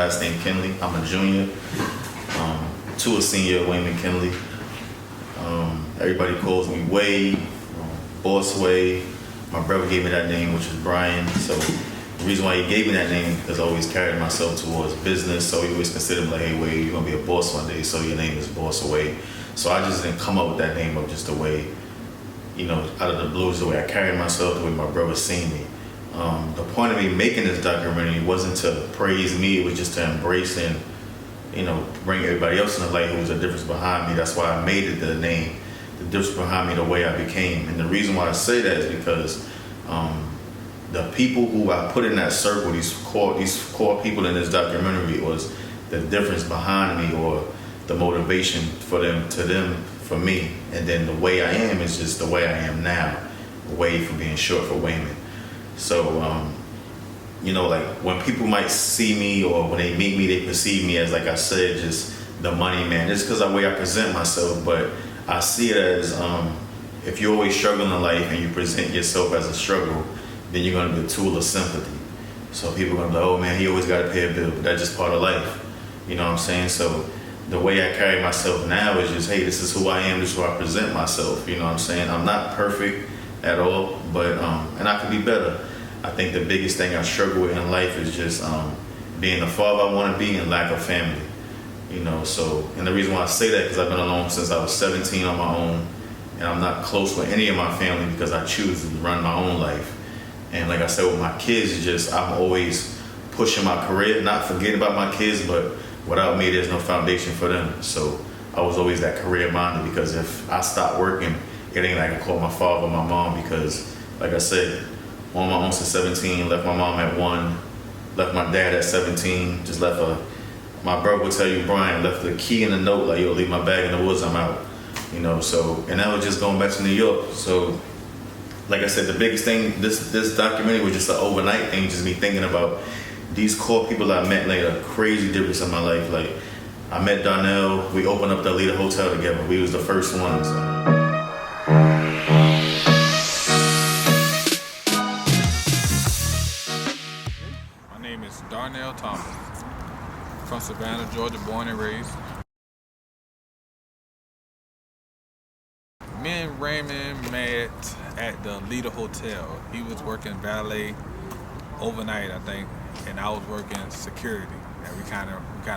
last name Kinley. I'm a junior to a senior, Wayne McKinley. Everybody calls me Wade, Boss Wade. My brother gave me that name, which is Brian. So the reason why he gave me that name is I always carried myself towards business. So he always considered me like, hey Wade, you're gonna be a boss one day. So your name is Boss Wade. So I just didn't come up with that name of just the way, out of the blues, the way I carried myself, the way my brother seen me. The point of me making this documentary wasn't to praise me, it was just to embrace and, bring everybody else in the light who was the difference behind me. That's why I made it the name, the difference behind me, the way I became. And the reason why I say that is because the people who I put in that circle, these core people in this documentary, was the difference behind me or the motivation for me. And then the way I am is just the way I am now, Wade for being short for Wayman. So, like when people might see me or when they meet me, they perceive me as, like I said, just the money man. It's because of the way I present myself, but I see it as if you're always struggling in life and you present yourself as a struggle, then you're going to be a tool of sympathy. So people are going to be like, oh man, he always got to pay a bill. But that's just part of life. You know what I'm saying? So the way I carry myself now is just, hey, this is who I am, this is how I present myself. You know what I'm saying? I'm not perfect at all, but and I could be better. I think the biggest thing I struggle with in life is just being the father I want to be and lack of family. So, and the reason why I say that because I've been alone since I was 17 on my own, and I'm not close with any of my family because I choose to run my own life. And like I said, with my kids, it's just I'm always pushing my career, not forgetting about my kids, but without me, there's no foundation for them. So I was always that career minded because if I stop working, it ain't like I call my father or my mom because, like I said, on my own since 17, left my mom at 1, left my dad at 17, just left my brother would tell you, Brian, left the key in the note, like, yo, leave my bag in the woods, I'm out. So, and that was just going back to New York. So, like I said, the biggest thing, this documentary was just an overnight thing, just me thinking about these core people I met made a crazy difference in my life. Like, I met Darnell, we opened up the Alita Hotel together. We was the first ones. My name is Darnell Thomas, from Savannah, Georgia, born and raised. Me and Raymond met at the Alita Hotel. He was working valet overnight, I think, and I was working security, and we kind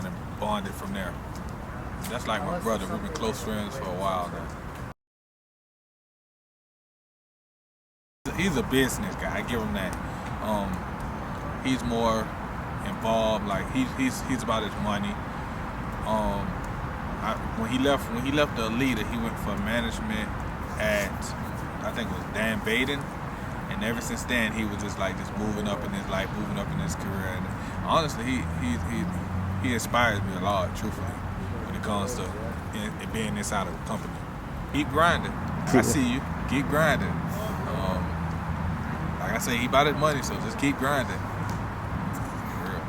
of bonded from there. That's like my brother. We've been close friends for a while now. He's a business guy. I give him that. He's more involved. Like he's about his money. When he left the Alita, he went for management at, I think it was Dan Baden. And ever since then, he was just moving up in his life, moving up in his career. And honestly, he inspires me a lot, truthfully, when it comes to being inside of a company. Keep grinding. I see you. Keep grinding. Like I say, he about his money, so just keep grinding. For real.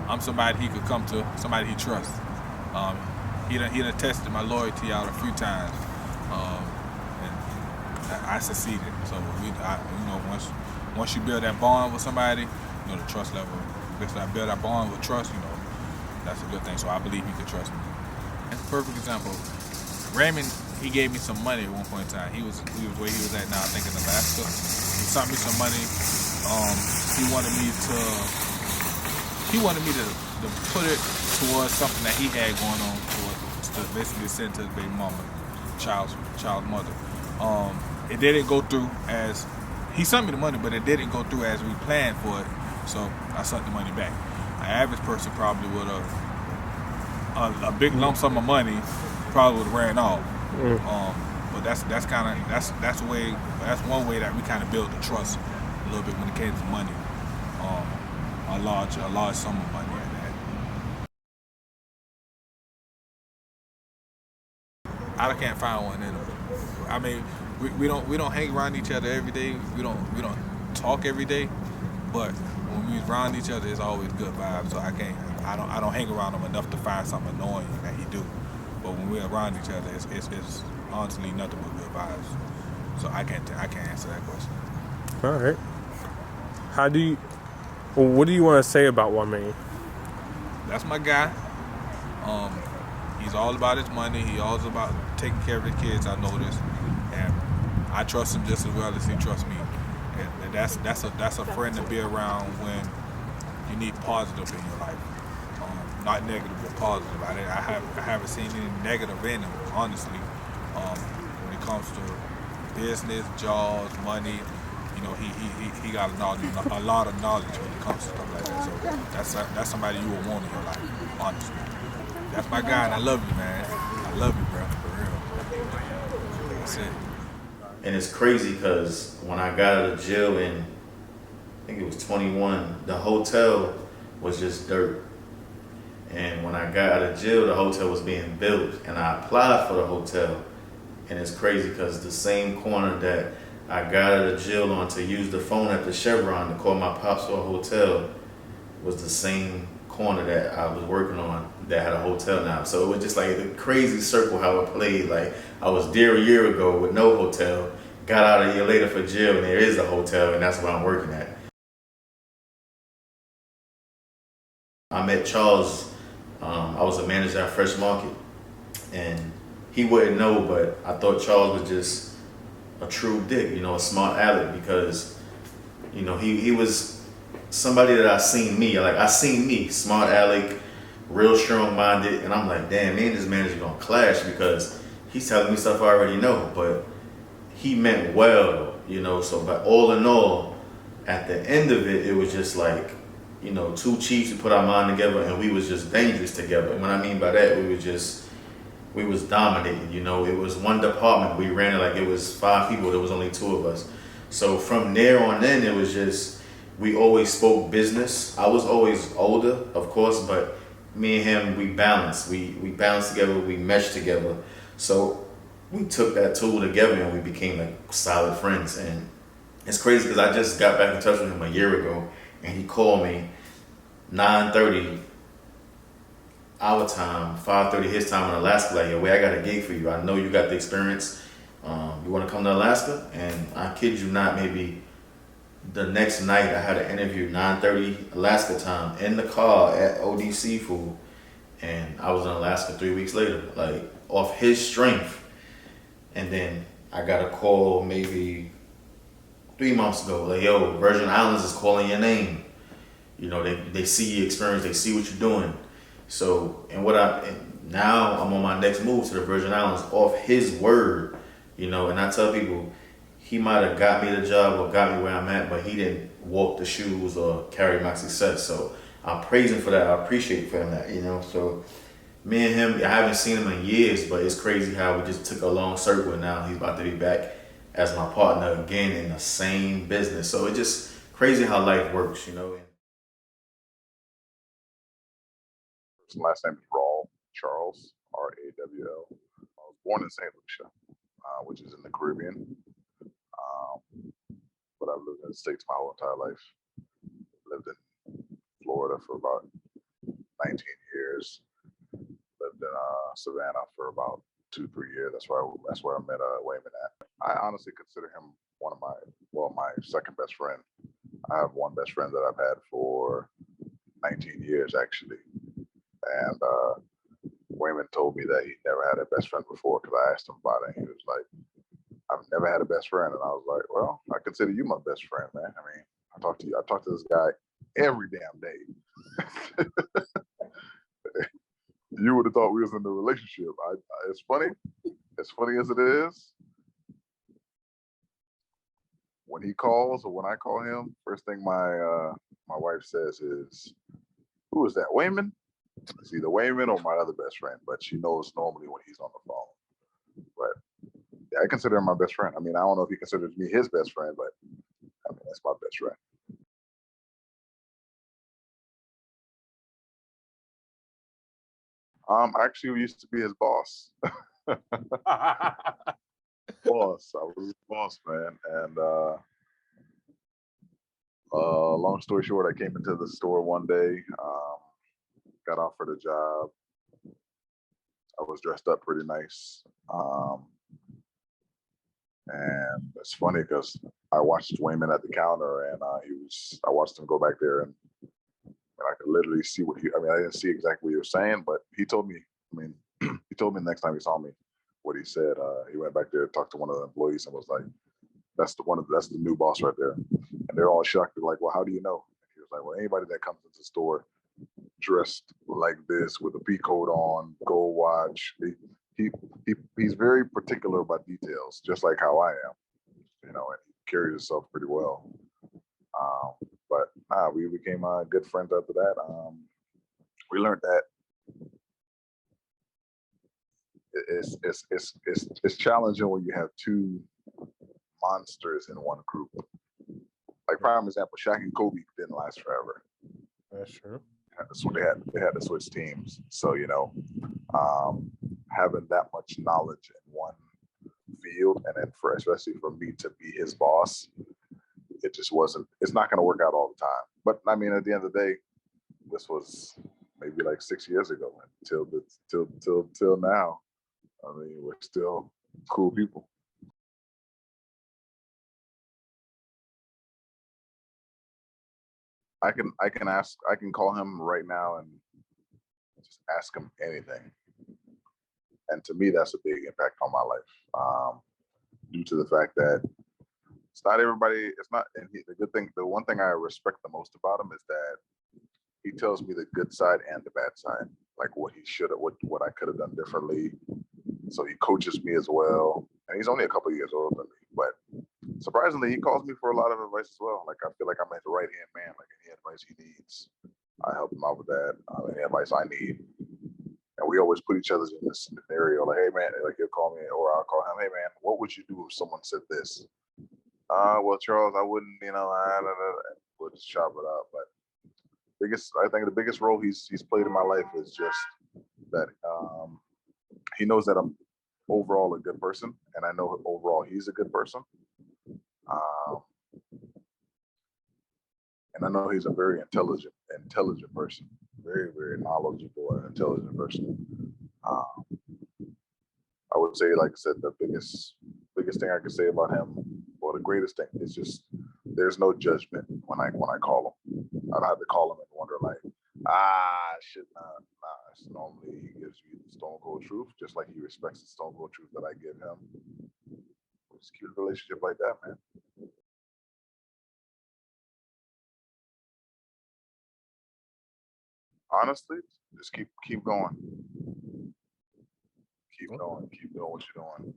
I'm somebody he could come to, somebody he trusts. He done tested my loyalty out a few times. And I succeeded. So once you build that bond with somebody, the trust level. If I build that bond with trust, that's a good thing. So I believe he could trust me. That's a perfect example. Raymond, he gave me some money at one point in time. He was where he was at now, I think in Alaska. He sent me some money. He wanted me to put it towards something that he had going on to basically send to his baby mama, child's mother. It didn't go through as he sent me the money, but it didn't go through as we planned for it. So I sent the money back. An average person probably would have a big lump sum of money probably would have ran off. But that's one way that we kind of build the trust a little bit when it came to money. A large sum of money at that. I can't find one in them. I mean, we don't hang around each other every day. We don't talk every day, but when we around each other, it's always good vibes. So I don't hang around him enough to find something annoying that he do. But when we're around each other, it's honestly nothing but good vibes. So I can't answer that question. All right. What do you want to say about Wayman? That's my guy. Um, he's all about his money. He always about taking care of his kids. I know this, and I trust him just as well as he trusts me. And that's a friend to be around when you need positive in your life, not negative but positive. I haven't seen any negative in him, honestly. When it comes to business, jobs, money, he got a lot of knowledge when it comes to stuff like that. So that's somebody you would want in your life, honestly. That's my guy, and I love you, man. I love you, bro, for real. That's it. And it's crazy because when I got out of jail in, I think it was 21, the hotel was just dirt. And when I got out of jail, the hotel was being built, and I applied for the hotel. And it's crazy because the same corner that I got out of jail on to use the phone at the Chevron to call my pops for a hotel was the same corner that I was working on that had a hotel now. So it was just like a crazy circle how it played. Like I was there a year ago with no hotel, got out a year later for jail, and there is a hotel, and that's where I'm working at. I met Charles. I was a manager at Fresh Market, and he wouldn't know, but I thought Charles was just a true dick, a smart aleck, because he was somebody that I seen me, smart aleck, real strong minded, and I'm like, damn, me and this manager gonna clash because he's telling me stuff I already know, but he meant well, so but all in all, at the end of it, it was just like, two chiefs who put our mind together, and we was just dangerous together. And what I mean by that, we was dominating, it was one department, we ran it like it was 5 people, there was only 2 of us. So from there on in, it was just, we always spoke business. I was always older, of course, but me and him, we balanced. We balanced together, we meshed together. So we took that tool together and we became like solid friends. And it's crazy because I just got back in touch with him a year ago, and he called me 9:30 our time, 5:30 his time in Alaska. Like, yo, wait, I got a gig for you. I know you got the experience. You want to come to Alaska? And I kid you not, maybe the next night I had an interview 9:30 Alaska time in the car at OD Seafood, and I was in Alaska 3 weeks later, like off his strength. And then I got a call maybe 3 months ago, like, yo, Virgin Islands is calling your name. They see your experience, they see what you're doing. So, and now I'm on my next move to the Virgin Islands off his word, and I tell people, he might have got me the job or got me where I'm at, but he didn't walk the shoes or carry my success. So I praise him for that. I appreciate for him that, So me and him, I haven't seen him in years, but it's crazy how we just took a long circle, and now he's about to be back as my partner again in the same business. So it's just crazy how life works, Last name is Rawl, Charles, Rawl. I was born in St. Lucia, which is in the Caribbean, but I've lived in the States my whole entire life. Lived in Florida for about 19 years. Lived in Savannah for about 2-3 years. That's where I met Wayman at. I honestly consider him one of my second best friend. I have one best friend that I've had for 19 years actually, and Wayman told me that he never had a best friend before because I asked him about it. And he was like, I've never had a best friend. And I was like, well, I consider you my best friend, man. I mean, I talk to this guy every damn day. You would have thought we was in a relationship. It's funny. As funny as it is, when he calls or when I call him, first thing my wife says is, who is that, Wayman? It's either Wayman or my other best friend, but she knows normally when he's on the phone. But yeah, I consider him my best friend. I mean, I don't know if he considers me his best friend, but I mean, that's my best friend. Actually, we used to be his boss. Boss, I was his boss, man. And long story short, I came into the store one day, got offered a job. I was dressed up pretty nice. And it's funny because I watched Wayman at the counter, and I watched him go back there, and I could literally see I didn't see exactly what he was saying, but he told me, he told me the next time he saw me what he said. He went back there, talked to one of the employees, and was like, that's the new boss right there. And they're all shocked. They're like, well, how do you know? And he was like, well, anybody that comes into the store dressed like this with a pea coat on, gold watch, he's very particular about details, just like how I am, and he carries himself pretty well. But we became good friends after that. We learned that it's challenging when you have two monsters in one group. Like prime example, Shaq and Kobe didn't last forever. That's true. So they had to switch teams. So having that much knowledge in one field, and then especially for me to be his boss, it just wasn't. It's not going to work out all the time. But I mean, at the end of the day, this was maybe like 6 years ago, and till now. I mean, we're still cool people. I can call him right now and just ask him anything. And to me, that's a big impact on my life. Due to the fact that it's not everybody, the one thing I respect the most about him is that he tells me the good side and the bad side, like what he should have, what I could have done differently. So he coaches me as well. And he's only a couple of years older than me, but surprisingly, he calls me for a lot of advice as well. Like, I feel like I'm his right-hand man. Like, any advice he needs, I help him out with that. Any advice I need. And we always put each other in this scenario. Like, hey, man, like he'll call me or I'll call him. Hey, man, what would you do if someone said this? Well, Charles, I wouldn't, we'll just chop it up. But I think the biggest role he's played in my life is just that he knows that I'm overall a good person, and I know overall he's a good person. And I know he's a very intelligent person, very, very knowledgeable and intelligent person. I would say, like I said, the biggest thing I could say about him, or the greatest thing, is just there's no judgment when I call him. I don't have to call him and wonder like, shit, nah. It's normally he gives you the stone cold truth, just like he respects the stone cold truth that I give him. Just keep a relationship like that, man. Honestly, just keep going. Keep doing what you're doing.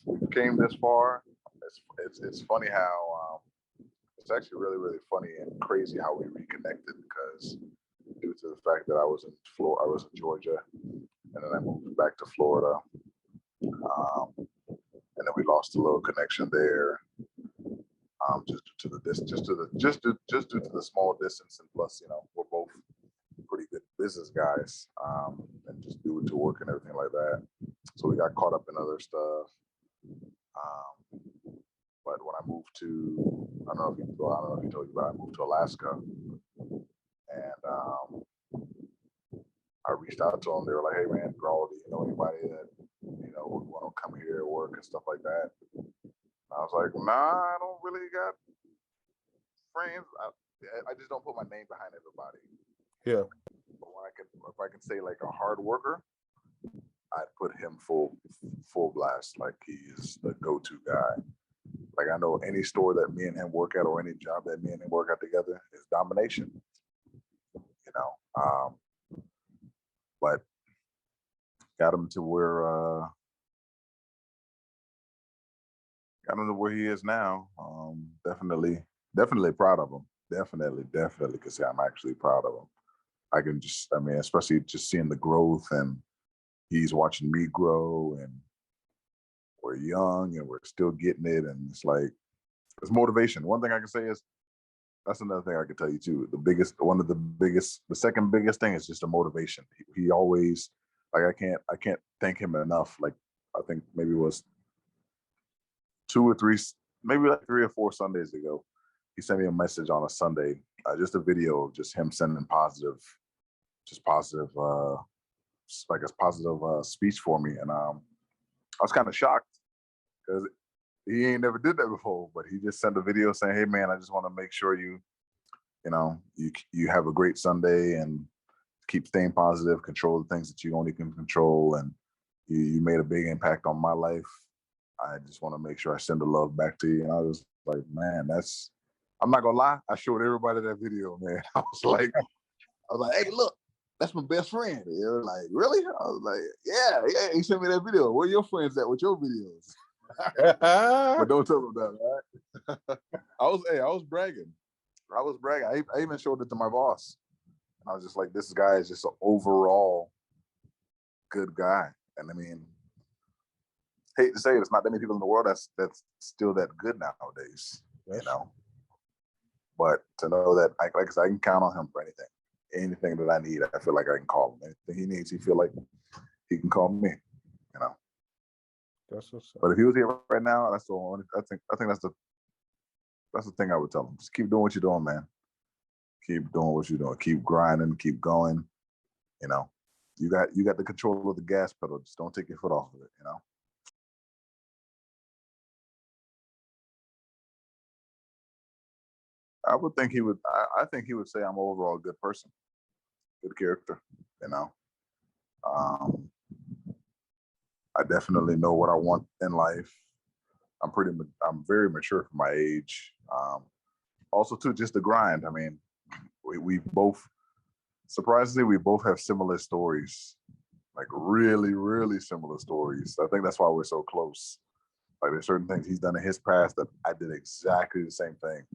We've came this far. It's funny how it's actually really, really funny and crazy how we reconnected, because due to the fact that I was in Georgia, and then I moved back to Florida, and then we lost a little connection there, just due to the small distance, and plus, we're both pretty good business guys, and just due to work and everything like that. So we got caught up in other stuff. But when I moved to, I don't know if he told you about, I moved to Alaska, and I reached out to them. They were like, "Hey, man, Grawl, do you know anybody that would want to come here and work and stuff like that?" And I was like, "Nah, I don't really got friends. I just don't put my name behind everybody." Yeah. But if I can say like a hard worker, I'd put him full blast. Like, he's the go-to guy. Like, I know any store that me and him work at, or any job that me and him work at together, is domination. But got him to where he is now. Definitely proud of him. Definitely could say I'm actually proud of him. Especially just seeing the growth, and he's watching me grow, and we're young and we're still getting it. And it's like, it's motivation. One thing I can say is, that's another thing I can tell you too. The second biggest thing is just a motivation. He always, like, I can't thank him enough. Like, I think maybe it was 2 or 3, maybe like 3 or 4 Sundays ago, he sent me a message on a Sunday, just a video of just him sending positive speech for me. And I was kind of shocked because he ain't never did that before, but he just sent a video saying, "Hey man, I just want to make sure you have a great Sunday and keep staying positive, control the things that you only can control, and you made a big impact on my life. I just want to make sure I send the love back to you." And I was like, man, I'm not gonna lie, I showed everybody that video, man. I was like, hey, look, that's my best friend. They were like, really? I was like, yeah, he sent me that video. Where your friends at with your videos? But don't tell them that, right? I was bragging. I even showed it to my boss. I was just like, this guy is just an overall good guy. And I mean, hate to say it, it's not that many people in the world that's still that good nowadays, you know. But to know that, like I said, I can count on him for anything that I need. I feel like I can call him. Anything he needs, he feel like he can call me, you know. That's what's up. But if he was here right now, that's the only. I think that's the thing I would tell him. Just keep doing what you're doing, man. Keep doing what you're doing. Keep grinding. Keep going. You know, you got the control of the gas pedal. Just don't take your foot off of it. You know. I would think he would. I think he would say I'm overall a good person, good character. You know. I definitely know what I want in life. I'm very mature for my age. Also, too, just the grind. I mean, we both, surprisingly, we both have similar stories, like really, really similar stories. I think that's why we're so close. Like there's certain things he's done in his past that I did exactly the same thing.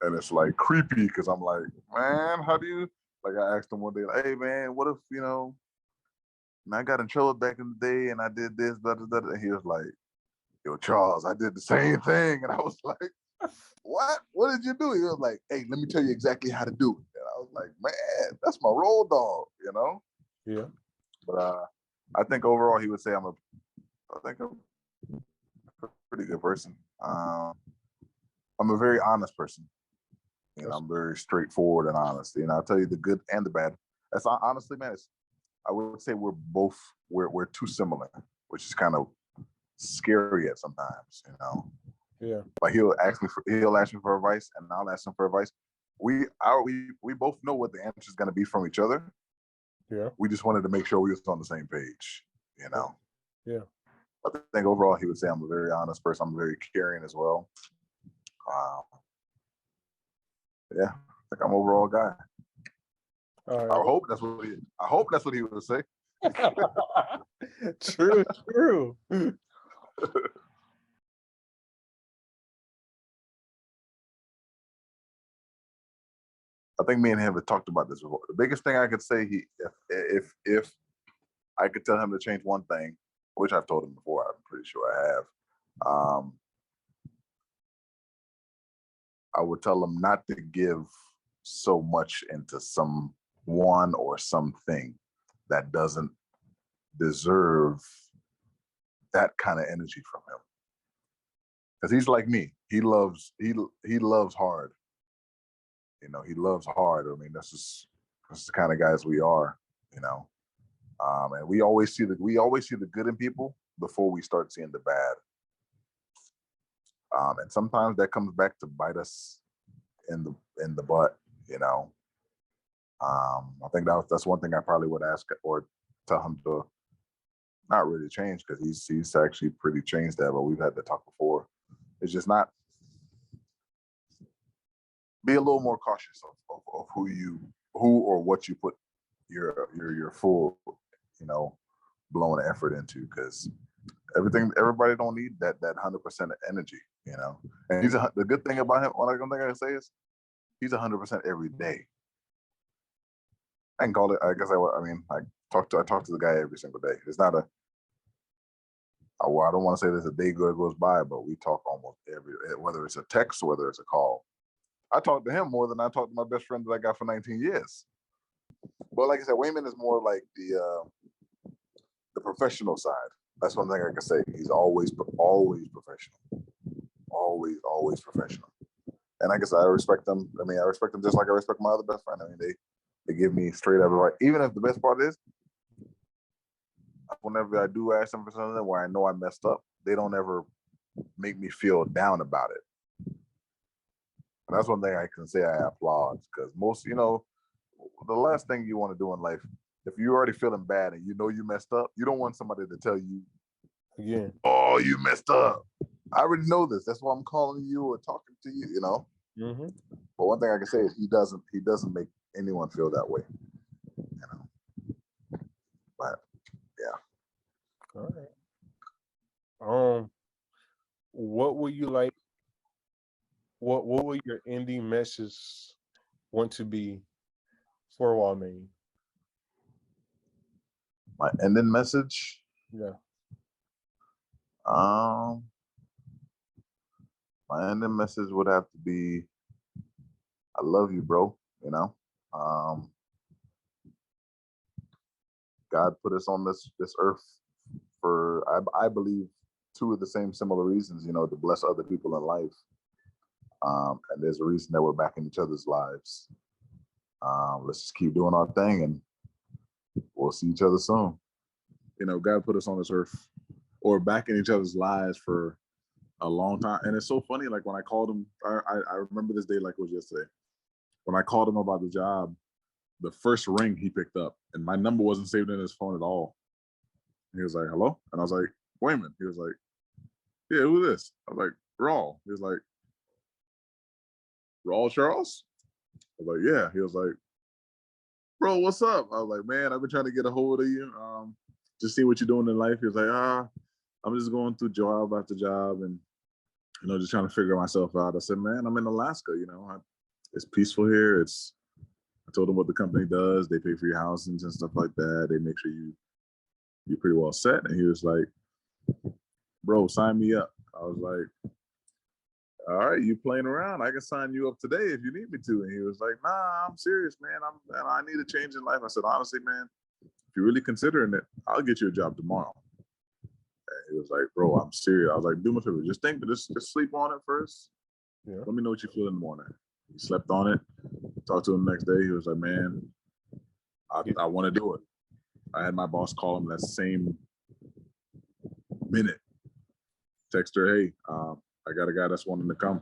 And it's like creepy because I'm like, man, how do you, like I asked him one day, like, hey man, what if, and I got in trouble back in the day and I did this, blah, blah, blah. And he was like, yo, Charles, I did the same thing. And I was like, what? What did you do? He was like, hey, let me tell you exactly how to do it. And I was like, man, that's my road dog, you know? Yeah. But I think overall he would say I'm a pretty good person. I'm a very honest person. I'm very straightforward and honest. I'll tell you the good and the bad. That's honestly, man, I would say we're too similar, which is kind of scary at sometimes, Yeah. Like he'll ask me for advice and I'll ask him for advice. We both know what the answer is going to be from each other. Yeah. We just wanted to make sure we was on the same page, Yeah. I think overall he would say I'm a very honest person. I'm very caring as well. Yeah, I think I'm overall guy. All right. I hope that's what he would say. True. I think me and him have talked about this before. The biggest thing I could say, if I could tell him to change one thing, which I've told him before, I'm pretty sure I have. I would tell him not to give so much into someone or something that doesn't deserve that kind of energy from him. Because he's like me. He loves hard. He loves hard. I mean, that's the kind of guys we are, and we always see the good in people before we start seeing the bad. And sometimes that comes back to bite us in the butt, I think that's one thing I probably would ask or tell him to not really change, because he's actually pretty changed that, but we've had to talk before. It's just not, be a little more cautious of who or what you put your full, blowing effort into, because everybody don't need that 100% energy, And the good thing about him, one thing I can say is he's 100% every day. I can call it. I guess I talk to the guy every single day. It's not I don't want to say there's a day goes by, but we talk almost whether it's a text, whether it's a call. I talk to him more than I talk to my best friend that I got for 19 years. But like I said, Wayman is more like the professional side. That's one thing I can say. He's always professional. Always professional. And I guess I respect them. I mean, I respect them just like I respect my other best friend. I mean, they give me straight up right. Even if the best part is, whenever I do ask them for something where I know I messed up, they don't ever make me feel down about it. And that's one thing I can say I applaud, because most, the last thing you want to do in life, if you're already feeling bad and you know you messed up, you don't want somebody to tell you, Again. oh, you messed up. I already know this. That's why I'm calling you or talking to you, Mm-hmm. But one thing I can say is he doesn't make anyone feel that way. But All right. What would you like? What would your ending message want to be for Wallman? my ending message, Yeah. my ending message would have to be, I love you, bro. God put us on this earth for, I believe, two of the same similar reasons, to bless other people in life. And there's a reason that we're back in each other's lives. Let's just keep doing our thing, and we'll see each other soon. God put us on this earth or back in each other's lives for a long time. And it's so funny, like when I called him, I remember this day like it was yesterday. When I called him about the job, the first ring he picked up, and my number wasn't saved in his phone at all. He was like, hello? And I was like, Wayman. He was like, yeah, who is this? I was like, Raul. He was like, Raul Charles? I was like, yeah. He was like, bro, what's up? I was like, man, I've been trying to get a hold of you. Just see what you're doing in life. He was like, I'm just going through job after job and, just trying to figure myself out. I said, man, I'm in Alaska, it's peaceful here. I told him what the company does. They pay for your housings and stuff like that. They make sure you're pretty well set. And he was like, bro, sign me up. I was like, all right, you playing around? I can sign you up today if you need me to. And he was like, nah, I'm serious, man. I need a change in life. I said, honestly, man, if you're really considering it, I'll get you a job tomorrow. And he was like, bro, I'm serious. I was like, do me a favor. Just sleep on it first. Yeah. Let me know what you feel in the morning. He slept on it. Talked to him the next day. He was like, man, I want to do it. I had my boss call him that same minute. Text her, hey, I got a guy that's wanting to come.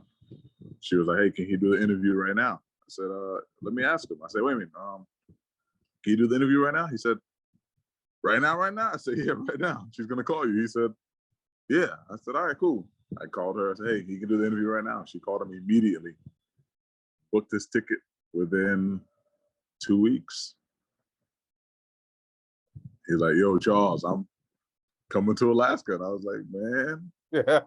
She was like, hey, can he do the interview right now? I said, let me ask him. I said, wait a minute, can you do the interview right now? He said, right now? I said, yeah, right now. She's going to call you. He said, yeah. I said, all right, cool. I called her. I said, hey, he can do the interview right now. She called him immediately. Booked his ticket within 2 weeks. He's like, yo, Charles, I'm coming to Alaska. And I was like, man. Yeah.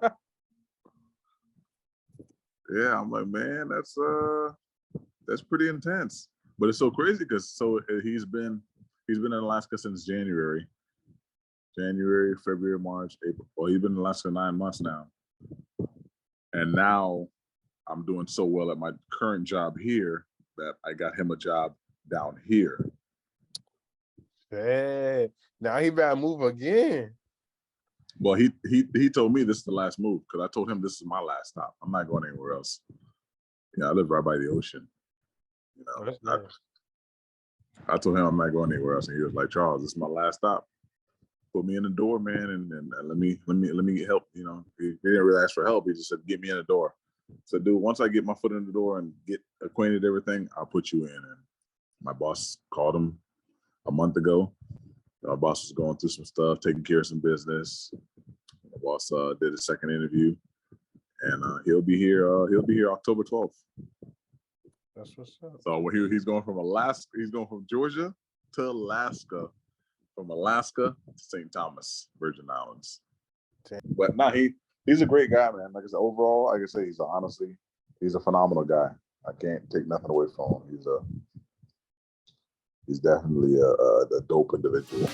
Yeah, I'm like, man, that's pretty intense. But it's so crazy because he's been in Alaska since January, February, March, April. Well, he's been in Alaska 9 months now. And now I'm doing so well at my current job here that I got him a job down here. Hey, now he better move again. Well, he told me this is the last move because I told him this is my last stop. I'm not going anywhere else. I live right by the ocean. Oh, that's nice. I told him I'm not going anywhere else, and he was like, Charles, this is my last stop. Put me in the door, man, and let me help. He didn't really ask for help. He just said, get me in the door. So, dude, once I get my foot in the door and get acquainted with everything, I'll put you in. And my boss called him a month ago. My boss was going through some stuff, taking care of some business. My boss did a second interview, and he'll be here. He'll be here October 12th. That's what's up. So he's going from Alaska. He's going from Georgia to Alaska, from Alaska to St. Thomas, Virgin Islands. Damn. But no, he's a great guy, man. Like I said, overall, I can say he's a phenomenal guy. I can't take nothing away from him. He's definitely a dope individual.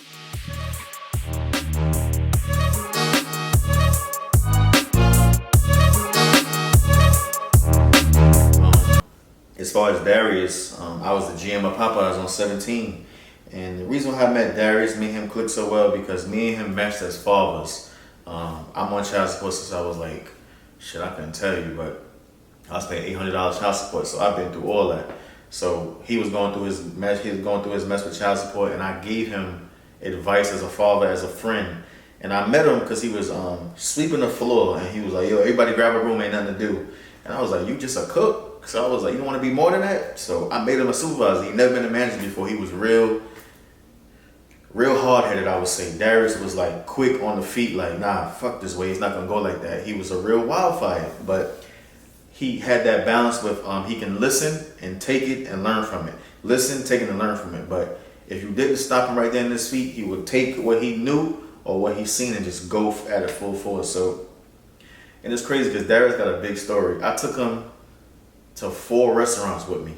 As far as Darius, I was the GM of Popeyes on 17. And the reason why I met Darius, me and him clicked so well because me and him matched as fathers. I'm on child support since I was like, shit, I couldn't tell you, but I was paying $800 child support, so I've been through all that. So he was going through his mess with child support, and I gave him advice as a father, as a friend. And I met him because he was sweeping the floor, and he was like, "Yo, everybody grab a room, ain't nothing to do." And I was like, "You just a cook?" So I was like, "You don't want to be more than that?" So I made him a supervisor. He never been a manager before. He was real hard-headed, I would say. Darius was like quick on the feet, like, nah, fuck this way. He's not gonna go like that. He was a real wildfire, but he had that balance with he can listen and take it and learn from it. Listen, take it and learn from it. But if you didn't stop him right there in his feet, he would take what he knew or what he's seen and just go at it full force. So, and it's crazy because Darius got a big story. I took him to 4 restaurants with me.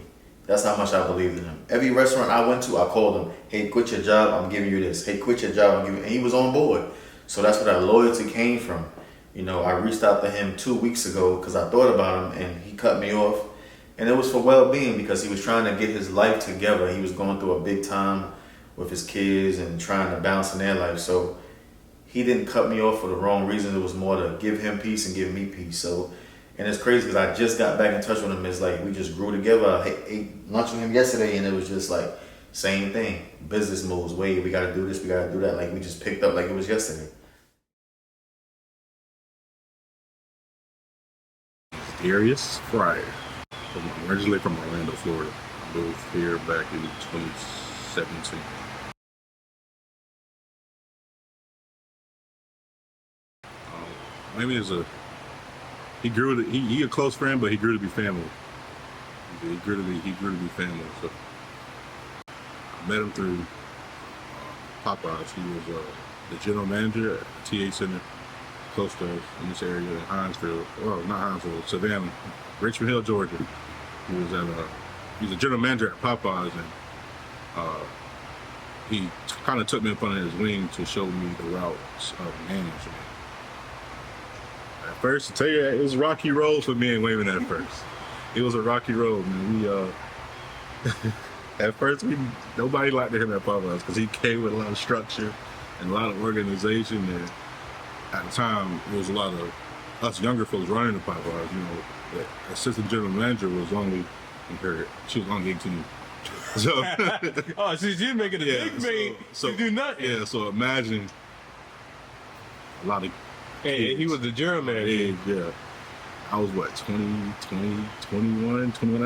That's how much I believed in him. Every restaurant I went to, I called him, "Hey, quit your job, I'm giving you this. Hey, quit your job, I'm giving you," and he was on board. So that's where that loyalty came from. You know, I reached out to him 2 weeks ago because I thought about him, and he cut me off. And it was for well-being because he was trying to get his life together. He was going through a big time with his kids and trying to balance in their life. So he didn't cut me off for the wrong reason. It was more to give him peace and give me peace. So, and it's crazy because I just got back in touch with him. It's like we just grew together. I ate lunch with him yesterday, and it was just like same thing. Business moves. Wait, we got to do this. We got to do that. Like we just picked up like it was yesterday. Darius Fryer, originally from Orlando, Florida. Moved here back in 2017. Maybe he a close friend, but he grew to be family. He grew to be family. So I met him through Popeyes. He was the general manager at the TA Center, close to us in this area in Hinesville. Well, not Hinesville, Savannah, Richmond Hill, Georgia. He's a general manager at Popeyes, and he kind of took me up under his wing to show me the routes of management. At first, to tell you, it was a rocky road for me and Wayman at first. It was a rocky road, man. At first, nobody liked him at Popeyes because he came with a lot of structure and a lot of organization. And at the time, there was a lot of us younger folks running the Popeyes. You know, the assistant general manager was only, she was only 18. So, oh, she's making a big mate to do nothing. Yeah, so imagine a lot of. Hey, he was the general manager. Yeah. I was what, 21 at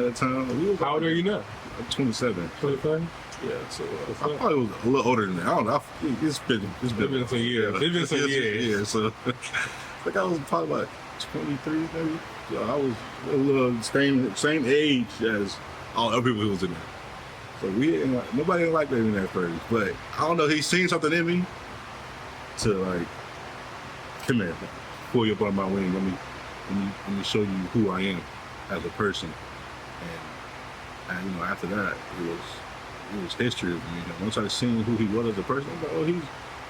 the time? How old are you now? 27. 25? Yeah, so I probably was a little older than that. I don't know. It's been some years. It's been some years. Yeah, so I think I was probably about 23 maybe. So I was a little same age as all other people who was in there. So nobody didn't like me at first. But I don't know, he seen something in me to like, come here, pull you up on my wing. Let me show you who I am as a person. And you know, after that, it was history of me. And once I seen who he was as a person, I was like, oh,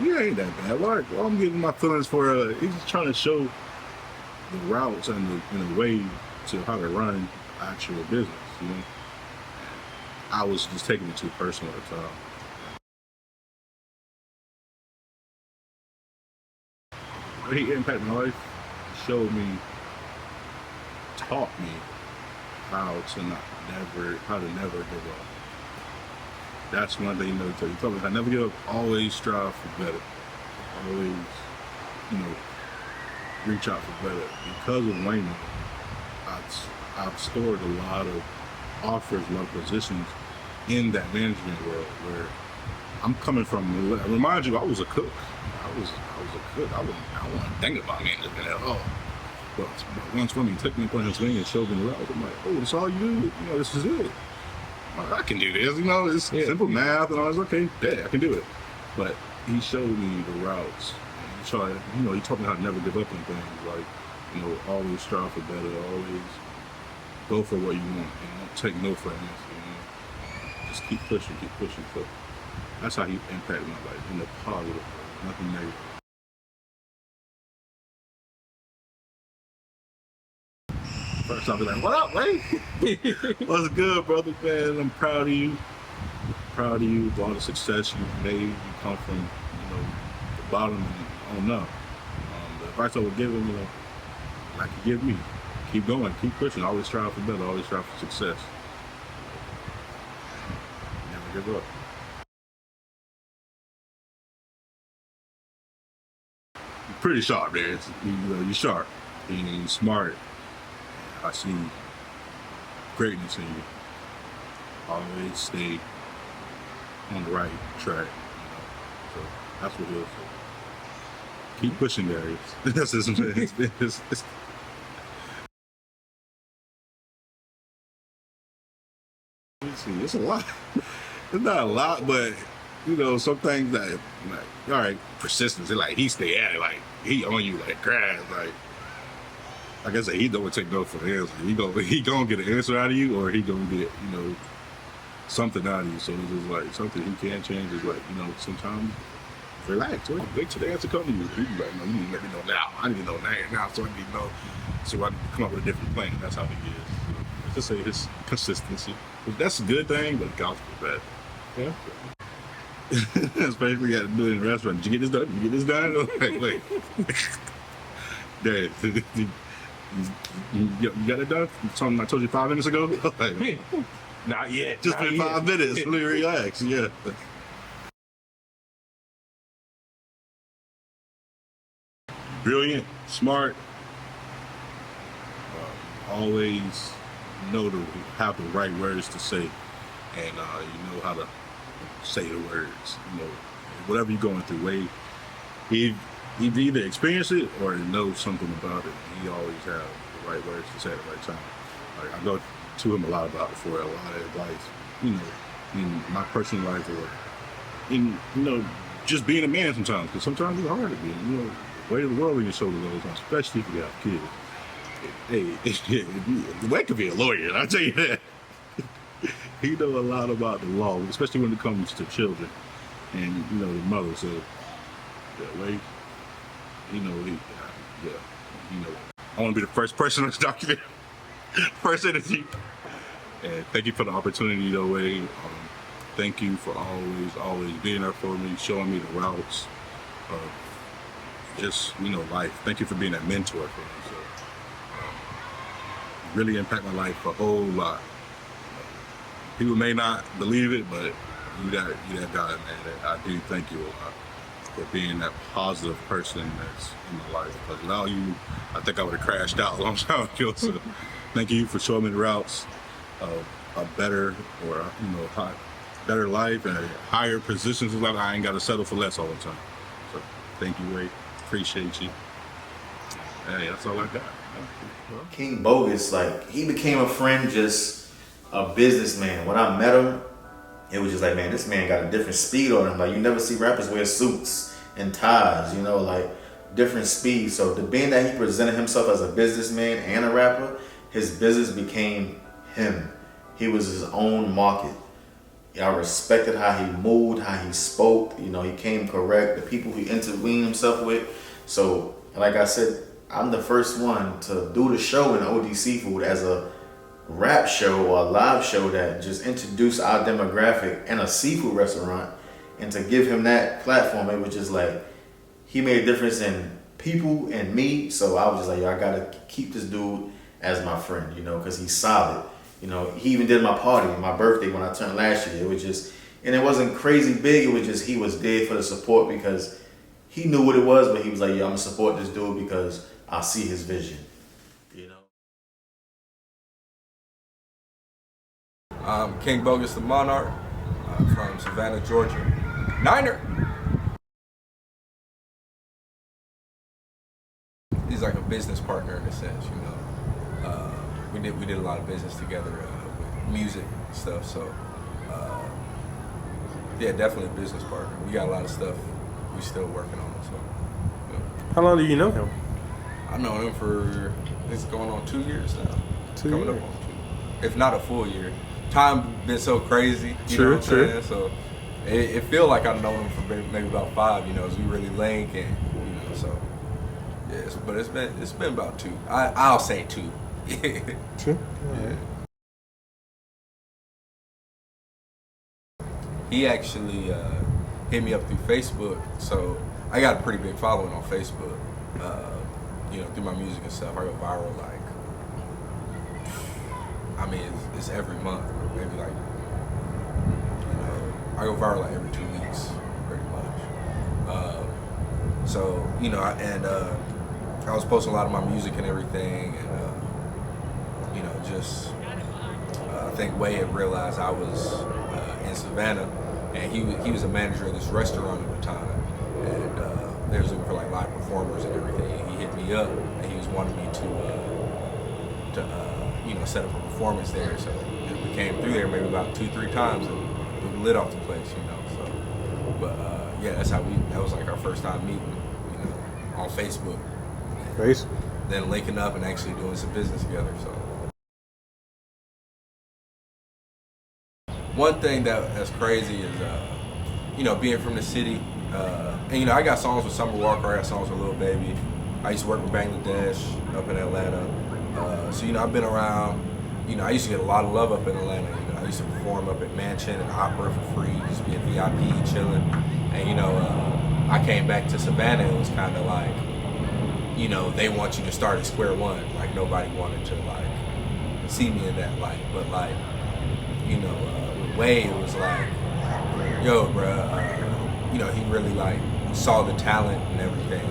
he ain't that bad. Well, I'm getting my feelings for he's just trying to show the routes and the way to how to run actual business, you know. I was just taking it too personal at the time. He impacted my life, showed me, taught me how to never give up. That's one thing he never told me. He told me if I never give up, always strive for better. Always, reach out for better. Because of Wayman, I've scored a lot of offers, a lot of positions in that management world where I'm coming from. Remind you, I was a cook. I was a cook. I wasn't thinking about management at all. But once when he took me upon his wing and showed me the route, I'm like, oh, that's all you do? This is it. I can do this. It's simple math, and I was okay. Yeah, I can do it. But he showed me the routes. And he taught me how to never give up on things. Like, always strive for better. Always go for what you want, and don't take no for an answer. Just keep pushing. So that's how he impacted my life in a positive way, nothing negative. First I'll be like, what up, Wayne? What's good, brother, man? I'm proud of you. Proud of you for all the success you've made. You come from, the bottom and on up. The advice I would give him, like you give me, keep going, keep pushing, always strive for better, always strive for success. Never give up. pretty sharp there. You're sharp. You're smart. I see greatness in you. Always stay on the right track. So that's what he'll say. Keep pushing, Darius. That's his it's a lot. It's not a lot, but some things that like, all right, persistence. Like he stay at it, like he on you like grass, like I said, he don't take no for the answer. He gonna get an answer out of you, or he gonna get something out of you. So it's just like something he can't change. Is like sometimes relax. Wait till the answer comes to you. He be like, no, you need to let me know now. I need to know now, so I need to know. So I need to come up with a different plan. That's how he is. Let's just say his consistency. That's a good thing, but the gospel is bad. Yeah. Especially we got to do it in the restaurant. Did you get this done? You get this done? Like, wait. Dad, you got it done? Something I told you 5 minutes ago? Like, Not yet. just not been yet. 5 minutes. Let me relax. Yeah. Brilliant, smart, always know to have the right words to say, and you know how to say the words. Whatever you're going through, he either experienced it or knows something about it. He always has the right words to say at the right time. Like I go to him a lot about it for a lot of advice, in my personal life or in just being a man sometimes, because sometimes it's hard to be. Weight of the world on your shoulders all the time, especially if you have kids. Hey, Wade could be a lawyer, I'll tell you that. He know a lot about the law, especially when it comes to children and the mother. So yeah, Wade, I want to be the first person on this document, first interview. And thank you for the opportunity, though, Wade. Thank you for always being there for me, showing me the routes of just life. Thank you for being that mentor for me. So really impact my life a whole lot. People may not believe it, but you that guy, man. I do thank you a lot for being that positive person that's in my life. Because without you, I think I would have crashed out a long time ago. So thank you for showing me the routes of a better better life and higher positions in life. I ain't got to settle for less all the time. So thank you, Wade. Appreciate you. Hey, that's all I got. King Bogus, like, he became a friend, just a businessman. When I met him, it was just like, man, this man got a different speed on him. Like, you never see rappers wear suits and ties, like different speed. So being that he presented himself as a businessman and a rapper, his business became him. He was his own market. I respected how he moved, how he spoke. He came correct. The people he intervened himself with. So, like I said, I'm the first one to do the show in OD Seafood as a rap show or a live show that just introduced our demographic in a seafood restaurant, and to give him that platform, it was just like he made a difference in people and me. So I was just like, I gotta keep this dude as my friend, because he's solid. He even did my party, my birthday when I turned last year. It was just, and it wasn't crazy big. It was just, he was there for the support because he knew what it was, but he was like, I'm gonna support this dude because I see his vision. I'm King Bogus the Monarch from Savannah, Georgia. Niner! He's like a business partner in a sense, we did a lot of business together with music and stuff, so yeah, definitely a business partner. We got a lot of stuff we still working on, so. How long do you know him? I know him for, it's going on 2 years now. 2 Coming years. up on 2, if not a full year. Time been so crazy, you know what I'm saying? So it feel like I've known him for maybe about 5, as we really link and so yes, but it's been about 2. I'll say 2. True. Yeah. He actually hit me up through Facebook, so I got a pretty big following on Facebook. Through my music and stuff, I go viral it's every month, or maybe I go viral every 2 weeks, pretty much. So, you know, I was posting a lot of my music and everything, and you know, just I think Way had realized I was in Savannah, and he was a manager of this restaurant at the time, and they was looking for like live performers and everything. And he hit me up, and he was wanting me to you know, set up a performance there. So we came through there maybe about 2-3 times and blew the lid off the place, you know. So, but yeah, that was like our first time meeting, you know, on Facebook. Basically. Then linking up and actually doing some business together. So one thing that's crazy is you know, being from the city, and you know, I got songs with Summer Walker, I got songs with Lil Baby. I used to work with Bangladesh up in Atlanta. So you know, I've been around. You know, I used to get a lot of love up in Atlanta. You know, I used to perform up at Mansion and Opera for free, just be a VIP chilling. And you know, I came back to Savannah. It was kind of like, you know, they want you to start at square one. Like nobody wanted to like see me in that light. But like, you know, with Way, it was like, yo, bruh, you know, he really like saw the talent and everything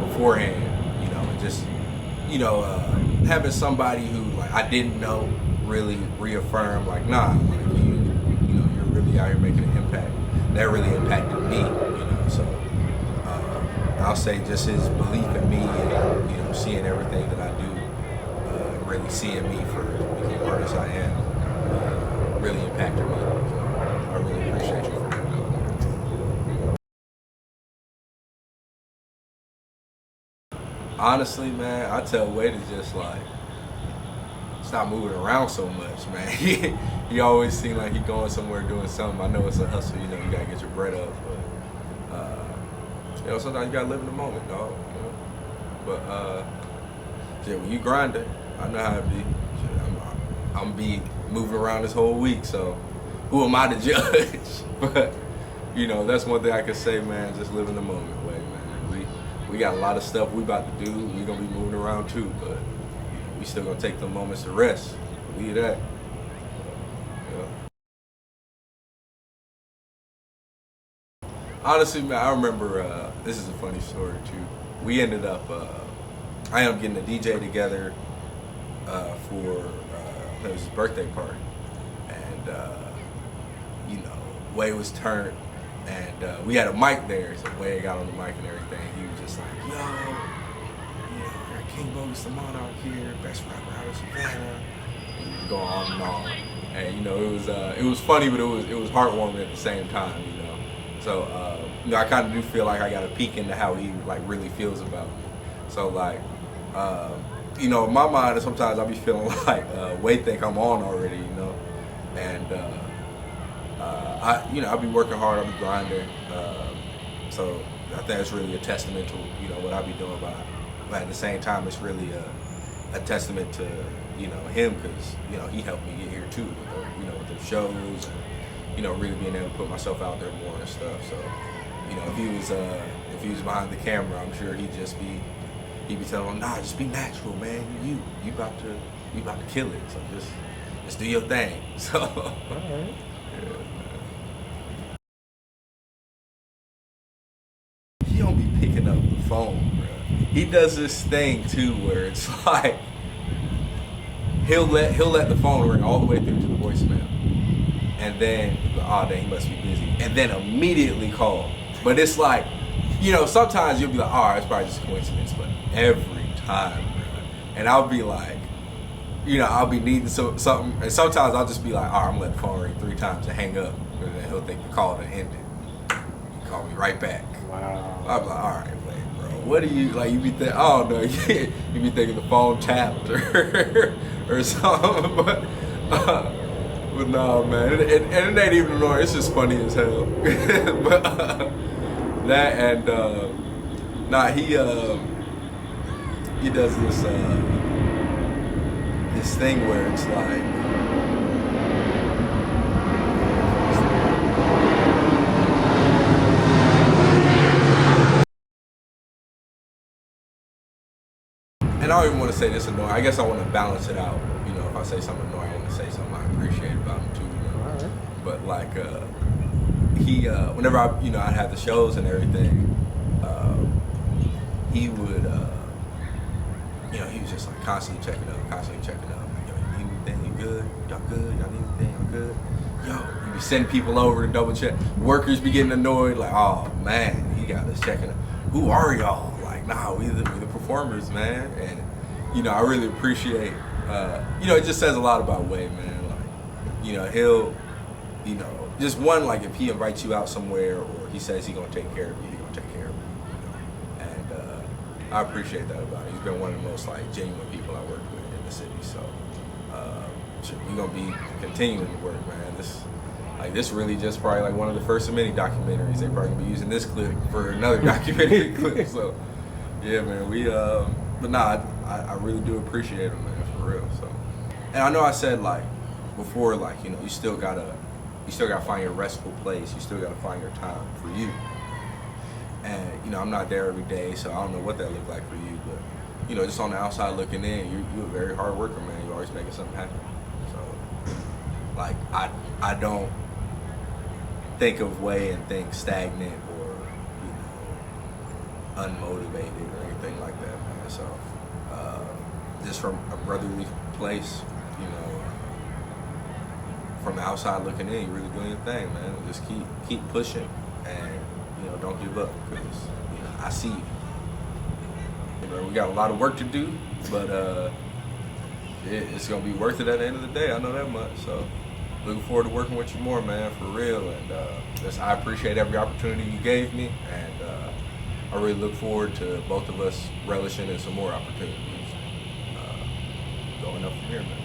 beforehand. You know, and just, you know, having somebody who like I didn't know really reaffirm like, nah, like you know, you're really out here making an impact. That really impacted me, you know. So I'll say just his belief in me and, you know, seeing everything that I do, really seeing me for the artist I am, really impacted me. So I really appreciate you for that. Honestly, man, I tell Way to just like stop moving around so much, man. He always seemed like he going somewhere doing something. I know it's a hustle, you know, you gotta get your bread up, but you know, sometimes you gotta live in the moment, dog. You know? But yeah, when you grinding, I know how it be. I'm be moving around this whole week, so who am I to judge? But you know, that's one thing I can say, man. Just live in the moment, Way, man. We got a lot of stuff we about to do. We gonna be moving around too, but we still gonna take the moments to rest. Believe that. Yeah. Honestly, man, I remember. This is a funny story too. We ended up. I ended up getting a DJ together for it was his birthday party, and you know, Way was turned. And we had a mic there, so Way got on the mic and everything. He was just like, yo, you know, we're King Bogus the Monarch here, best rapper out of Savannah. And he was going on and on. And you know, it was funny, but it was heartwarming at the same time, you know. So you know, I kind of do feel like I got a peek into how he like really feels about me. So like, you know, in my mind, sometimes I'll be feeling like Way think I'm on already, you know, and. You know, I'll be working hard, I'll be grinding. So I think it's really a testament to, you know, what I'll be doing. But at the same time, it's really a testament to, you know, him, because, you know, he helped me get here too, you know, with the shows and, you know, really being able to put myself out there more and stuff. So, you know, if he was behind the camera, I'm sure he'd be telling him, nah, just be natural, man. You about to kill it. So just do your thing. So, all right. Yeah. He don't be picking up the phone, bro. He does this thing too, where it's like he'll let the phone ring all the way through to the voicemail, and then oh dang, he must be busy, and then immediately call. But it's like, you know, sometimes you'll be like, oh, it's probably just a coincidence, but every time, bro. And I'll be like, you know, I'll be needing something, and sometimes I'll just be like, all right, I'm gonna let the phone ring 3 times and hang up, and then he'll think the call to end it. He call me right back. Wow. I'm like, all right, wait, bro. What do you like? You be thinking, I don't know. You be thinking the phone tapped or something, but no, man. And it ain't even annoying. It's just funny as hell. But that and he does this thing where it's like. And I don't even want to say this annoying. I guess I want to balance it out. You know, if I say something annoying, I want to say something I appreciate about him too. You know? All right. But like, whenever I had the shows and everything, he would, he was just like constantly checking up. Yo, you need anything? You good? Y'all good? Y'all need anything? Y'all good? Yo, you be sending people over to double check. Workers be getting annoyed, like, oh man, he got us checking up. Who are y'all? Like, nah, we the performers, man. And, I really appreciate, it just says a lot about Way, man. Like, he'll, just one, like, if he invites you out somewhere or he says he's going to take care of you, he's going to take care of you. And I appreciate that about him. He's been one of the most, like, genuine people I work with in the city. So, we're going to be continuing to work, man. This really just probably like one of the first of many documentaries. They probably gonna be using this clip for another documentary clip. So, yeah, man, but nah, I really do appreciate him, man, for real. So, and I know I said like before, like, you still gotta find your restful place. You still gotta find your time for you. And I'm not there every day, so I don't know what that looked like for you, but just on the outside looking in, you're a very hard worker, man. You're always making something happen. So, like, I don't think of Way and think stagnant or unmotivated or anything like that, man. So just from a brotherly place, from the outside looking in, you're really doing your thing, man. Just keep pushing and don't give up, because I see you. We got a lot of work to do, but it's gonna be worth it at the end of the day. I know that much. So looking forward to working with you more, man, for real. And I appreciate every opportunity you gave me, and I really look forward to both of us relishing in some more opportunities going up from here, man.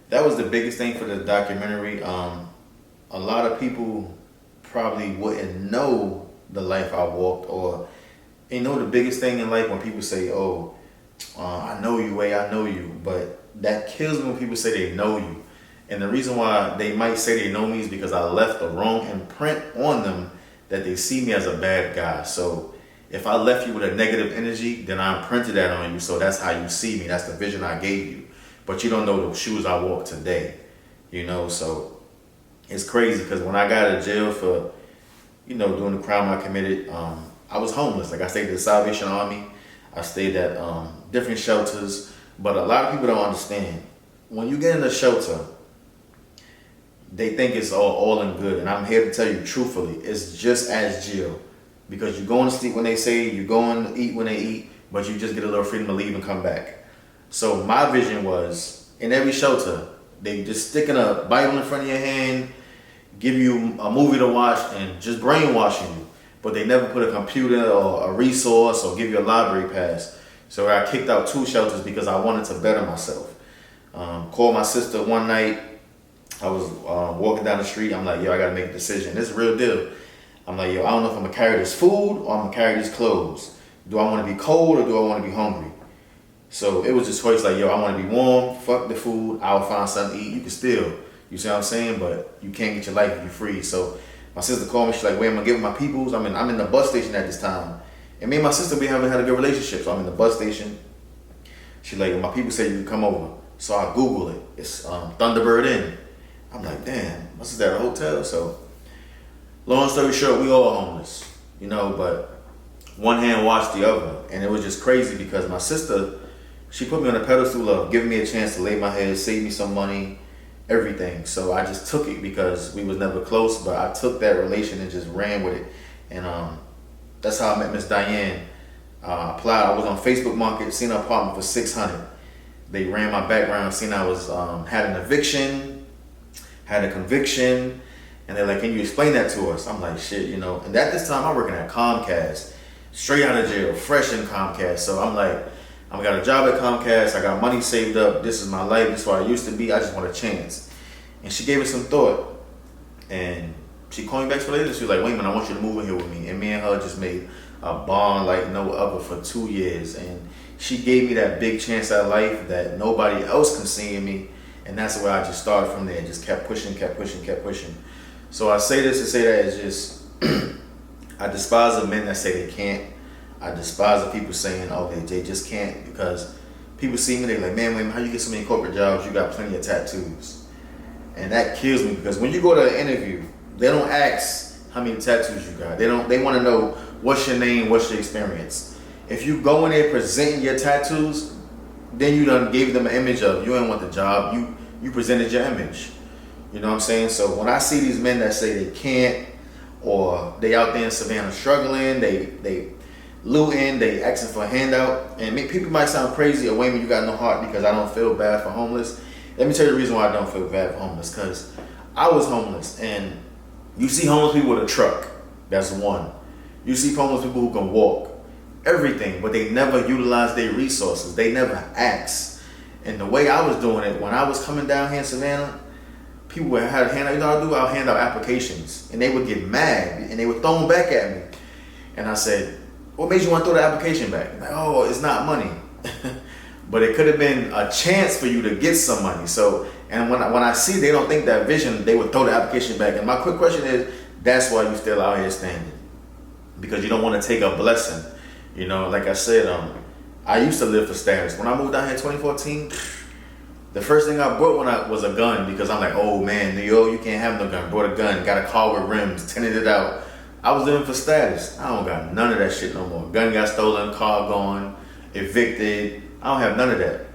That was the biggest thing for the documentary. A lot of people probably wouldn't know the life I walked, or the biggest thing in life when people say, "Oh, I know you, Way, I know you," but that kills me when people say they know you. And the reason why they might say they know me is because I left a wrong imprint on them, that they see me as a bad guy. So if I left you with a negative energy, then I imprinted that on you. So that's how you see me. That's the vision I gave you. But you don't know the shoes I walk today, So it's crazy, because when I got out of jail for, doing the crime I committed, I was homeless. Like, I stayed at the Salvation Army. I stayed at different shelters. But a lot of people don't understand. When you get in a shelter, they think it's all in good. And I'm here to tell you truthfully, it's just as jail. Because you're going to sleep when they say, you're going to eat when they eat, but you just get a little freedom to leave and come back. So my vision was, in every shelter, they just sticking a Bible in front of your hand, give you a movie to watch, and just brainwashing you. But they never put a computer or a resource or give you a library pass. So I kicked out 2 shelters because I wanted to better myself. Called my sister one night. I was walking down the street. I'm like, yo, I got to make a decision. This is a real deal. I'm like, yo, I don't know if I'm going to carry this food or I'm going to carry these clothes. Do I want to be cold or do I want to be hungry? So it was just choice, like, yo, I want to be warm, fuck the food, I'll find something to eat. You can still, you see what I'm saying? But you can't get your life if you're free. So my sister called me, she's like, wait, I'm going to give my peoples. I'm in the bus station at this time. And me and my sister, we haven't had a good relationship. So I'm in the bus station. She's like, my people say you can come over. So I Google it. It's Thunderbird Inn. I'm like, damn, what's that, a hotel? So long story short, we all homeless, but one hand washed the other. And it was just crazy because my sister, she put me on a pedestal of giving me a chance to lay my head, save me some money, everything. So I just took it because we was never close, but I took that relation and just ran with it. And that's how I met Miss Diane. Applied. I was on Facebook Market, seen an apartment for $600. They ran my background, seen I was had an eviction, had a conviction, and they're like, "Can you explain that to us?" I'm like, "Shit, And at this time, I'm working at Comcast, straight out of jail, fresh in Comcast. So I'm like, I got a job at Comcast. I got money saved up. This is my life. This is what I used to be. I just want a chance." And she gave it some thought, and she called me back for later. She was like, "Wait a minute, I want you to move in here with me." And me and her just made a bond like no other for 2 years. And she gave me that big chance at life that nobody else can see in me. And that's where I just started from there. Just kept pushing. So I say this to say that it's just, I despise the men that say they can't. I despise the people saying, "Oh, they just can't," because people see me, they're like, man, Wayman, how you get so many corporate jobs? You got plenty of tattoos. And that kills me because when you go to an interview, they don't ask how many tattoos you got. They want to know what's your name, what's your experience. If you go in there presenting your tattoos, then you done gave them an image of you ain't want the job. You presented your image. You know what I'm saying? So when I see these men that say they can't, or they out there in Savannah struggling, they looting, they asking for a handout, and people might sound crazy or Wayman, you got no heart because I don't feel bad for homeless. Let me tell you the reason why I don't feel bad for homeless, because I was homeless, and you see homeless people with a truck, that's one. You see homeless people who can walk, everything, but they never utilize their resources. They never ask. And the way I was doing it, when I was coming down here in Savannah, people would have a handout. You know what I do? I'll hand out applications, and they would get mad, and they would throw them back at me. And I said, what made you want to throw the application back? Like, oh, it's not money. But it could have been a chance for you to get some money. So, and when I see they don't think that vision, they would throw the application back. And my quick question is, that's why you still out here standing. Because you don't want to take a blessing. You know, like I said, I used to live for status. When I moved down here in 2014, the first thing I brought was a gun, because I'm like, oh man, New York, you can't have no gun. Brought a gun, got a car with rims, tinted it out. I was living for status. I don't got none of that shit no more. Gun got stolen, car gone, evicted. I don't have none of that.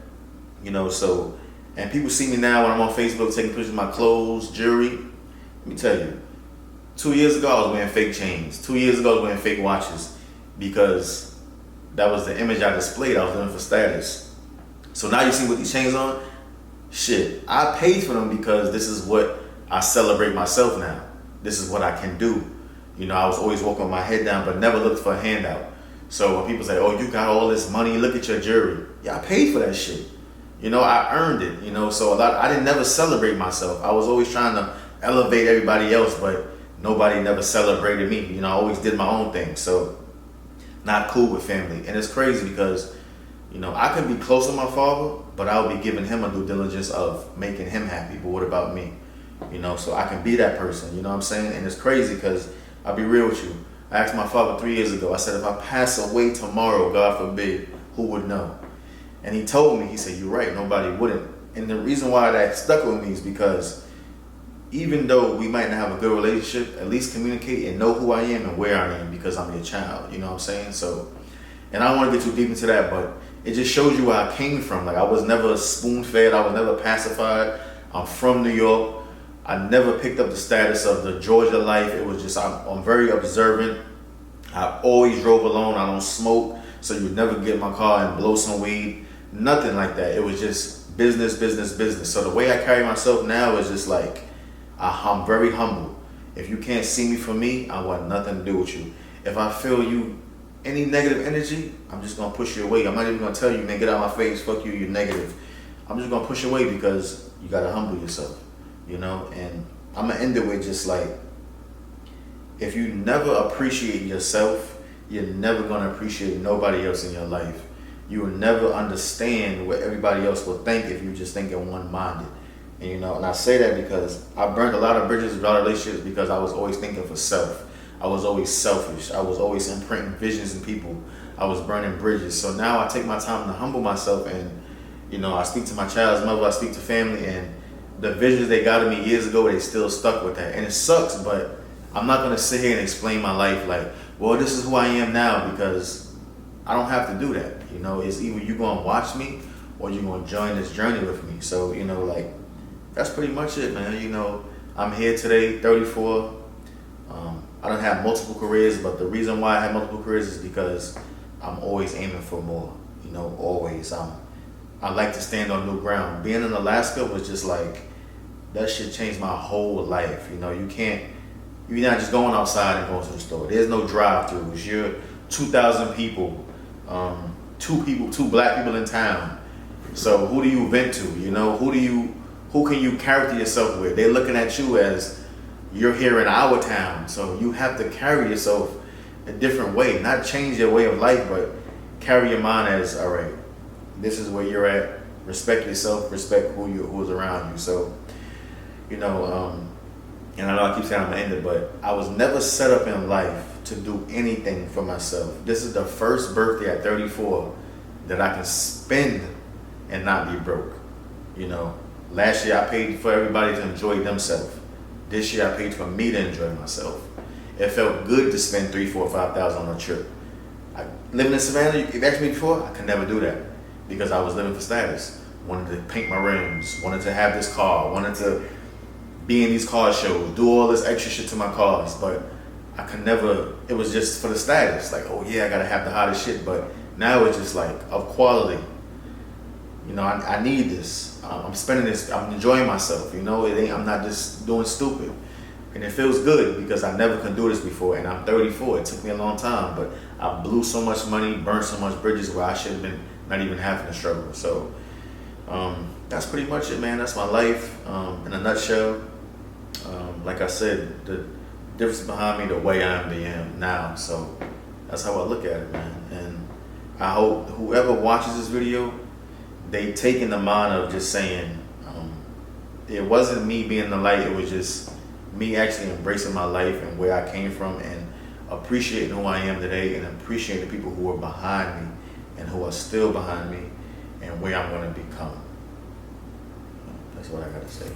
You know, so, and people see me now when I'm on Facebook taking pictures of my clothes, jewelry. Let me tell you, 2 years ago I was wearing fake chains. 2 years ago I was wearing fake watches, because that was the image I displayed. I was living for status. So now you see with these chains on, shit, I paid for them because this is what I celebrate myself now. This is what I can do. You know, I was always walking with my head down, but never looked for a handout. So when people say, oh, you got all this money, look at your jewelry. Yeah, I paid for that shit. You know, I earned it, you know, so I didn't never celebrate myself. I was always trying to elevate everybody else, but nobody never celebrated me. You know, I always did my own thing. So not cool with family. And it's crazy because, you know, I can be close to my father, but I'll be giving him a due diligence of making him happy. But what about me? You know, so I can be that person, you know what I'm saying? And it's crazy because I'll be real with you. I asked my father 3 years ago, I said, if I pass away tomorrow, God forbid, who would know? And he told me, he said, you're right, nobody wouldn't. And the reason why that stuck with me is because even though we might not have a good relationship, at least communicate and know who I am and where I am, because I'm your child, you know what I'm saying? So, and I don't want to get too deep into that, but it just shows you where I came from. Like, I was never spoon-fed, I was never pacified. I'm from New York. I never picked up the status of the Georgia life. It was just, I'm very observant. I always drove alone. I don't smoke, so you'd never get in my car and blow some weed. Nothing like that. It was just business, business, business. So the way I carry myself now is just like, I'm very humble. If you can't see me for me, I want nothing to do with you. If I feel you, any negative energy, I'm just gonna push you away. I'm not even gonna tell you, man, get out of my face, fuck you, you're negative. I'm just gonna push you away because you gotta humble yourself. You know, and I'm gonna end it with just like, if you never appreciate yourself, you're never gonna appreciate nobody else in your life. You will never understand what everybody else will think if you just thinking one-minded. And you know, and I say that because I burned a lot of bridges, a lot of relationships, because I was always thinking for self. I was always selfish. I was always imprinting visions in people. I was burning bridges. So now I take my time to humble myself, and you know, I speak to my child's mother, I speak to family, and the visions they got of me years ago, they still stuck with that. And it sucks, but I'm not gonna sit here and explain my life like, well, this is who I am now, because I don't have to do that. You know, it's either you gonna watch me or you gonna join this journey with me. So, you know, like, that's pretty much it, man. You know, I'm here today, 34. I don't have multiple careers, but the reason why I have multiple careers is because I'm always aiming for more. You know, always. I like to stand on new ground. Being in Alaska was just like, that shit changed my whole life. You know, you're not just going outside and going to the store. There's no drive-throughs. You're 2,000 people, two black people in town. So who do you vent to? You know, who can you character yourself with? They're looking at you as you're here in our town. So you have to carry yourself a different way, not change your way of life, but carry your mind as, all right, this is where you're at. Respect yourself, respect who's around you. So, you know, and I know I keep saying I'm gonna end it, but I was never set up in life to do anything for myself. This is the first birthday at 34 that I can spend and not be broke. You know, last year I paid for everybody to enjoy themselves. This year I paid for me to enjoy myself. It felt good to spend $3,000, $4,000, $5,000 on a trip. Living in Savannah, you've asked me before, I could never do that because I was living for status. Wanted to paint my rims, wanted to have this car, wanted to be in these car shows, do all this extra shit to my cars, but I could never, it was just for the status. Like, oh yeah, I gotta have the hottest shit, but now it's just like of quality. You know, I need this. I'm spending this, I'm enjoying myself, you know, I'm not just doing stupid. And it feels good because I never could do this before, and I'm 34. It took me a long time, but I blew so much money, burned so much bridges where I should have been not even having to struggle. So that's pretty much it, man. That's my life in a nutshell. Like I said, the difference behind me, the way I am now. So that's how I look at it, man. And I hope whoever watches this video, they take in the mind of just saying, it wasn't me being the light, it was just me actually embracing my life and where I came from and appreciating who I am today and appreciating the people who are behind me and who are still behind me and where I'm going to become. That's what I got to say.